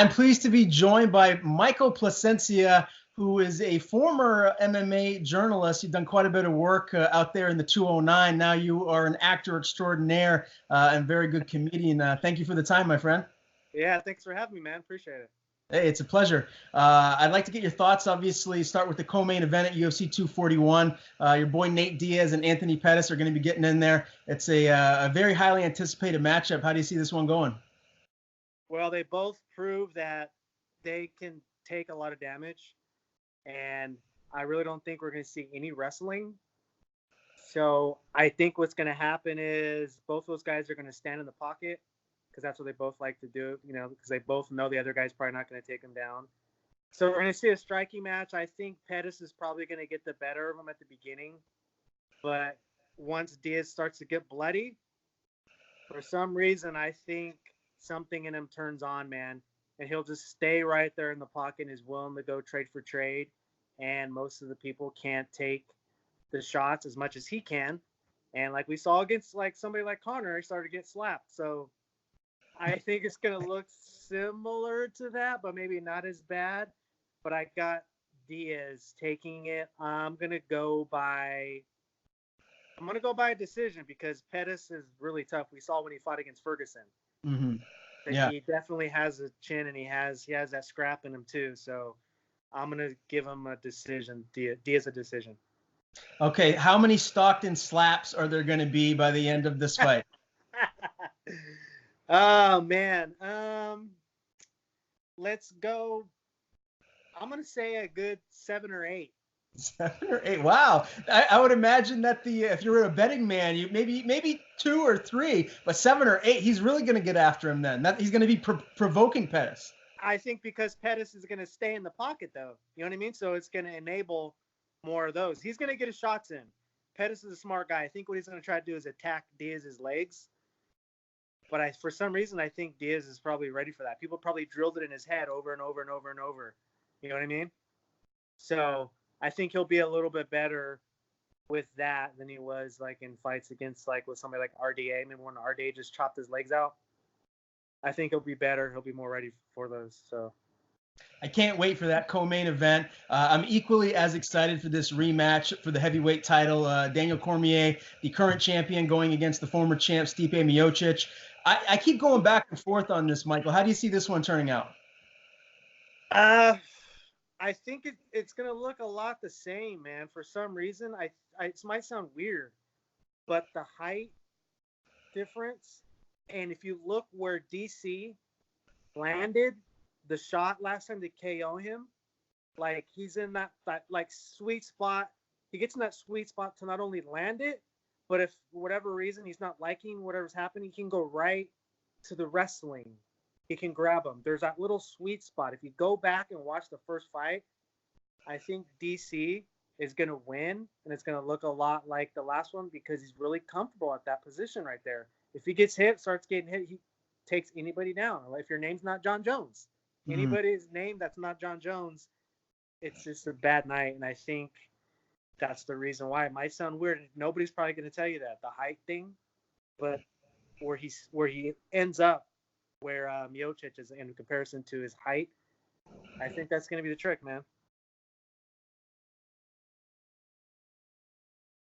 I'm pleased to be joined by Michael Placencia, who is a former MMA journalist. You've done quite a bit of work out there in the 209. Now you are an actor extraordinaire and very good comedian. Thank you for the time, my friend. Yeah, thanks for having me, man. Appreciate it. Hey, it's a pleasure. I'd like to get your thoughts, obviously, start with the co-main event at UFC 241. Your boy Nate Diaz and Anthony Pettis are going to be getting in there. It's a very highly anticipated matchup. How do you see this one going? Well, they both prove that they can take a lot of damage, and I really don't think we're going to see any wrestling. So I think what's going to happen is both those guys are going to stand in the pocket because that's what they both like to do, because they both know the other guy's probably not going to take them down. So we're going to see a striking match. I think Pettis is probably going to get the better of him at the beginning, but once Diaz starts to get bloody, for some reason, I think something in him turns on, man, and he'll just stay right there in the pocket and is willing to go trade for trade. And most of the people can't take the shots as much as he can. And like we saw against like somebody like Connor, he started to get slapped. So I think it's going to look similar to that, but maybe not as bad. But I got Diaz taking it. I'm going to go by a decision because Pettis is really tough. We saw when he fought against Ferguson. Mm-hmm. Yeah. He definitely has a chin, and he has that scrap in him too. So I'm gonna give him a decision. Diaz a decision. Okay, how many Stockton slaps are there going to be by the end of this fight? Oh man, let's go. I'm gonna say a good 7 or 8. 7 or 8. Wow. I would imagine that if you're a betting man, you maybe 2 or 3, but 7 or 8, he's really going to get after him then. He's going to be provoking Pettis. I think because Pettis is going to stay in the pocket, though. You know what I mean? So it's going to enable more of those. He's going to get his shots in. Pettis is a smart guy. I think what he's going to try to do is attack Diaz's legs. But for some reason, I think Diaz is probably ready for that. People probably drilled it in his head over and over and over and over. You know what I mean? So I think he'll be a little bit better with that than he was like in fights against like with somebody like RDA. Maybe when RDA just chopped his legs out. I think he'll be better. He'll be more ready for those. So I can't wait for that co-main event. I'm equally as excited for this rematch for the heavyweight title. Daniel Cormier, the current champion, going against the former champ Stipe Miocic. I keep going back and forth on this, Michael. How do you see this one turning out? I think it's going to look a lot the same, man. For some reason, it might sound weird, but the height difference, and if you look where DC landed the shot last time to KO him, like he's in that like sweet spot. He gets in that sweet spot to not only land it, but if for whatever reason he's not liking whatever's happening, he can go right to the wrestling. He can grab him. There's that little sweet spot. If you go back and watch the first fight, I think DC is going to win, and it's going to look a lot like the last one because he's really comfortable at that position right there. If he gets hit, starts getting hit, he takes anybody down. If your name's not John Jones, anybody's name that's not John Jones, it's just a bad night, and I think that's the reason why. It might sound weird. Nobody's probably going to tell you that, the height thing, but where he ends up, where Miocic is in comparison to his height, I think that's going to be the trick, man.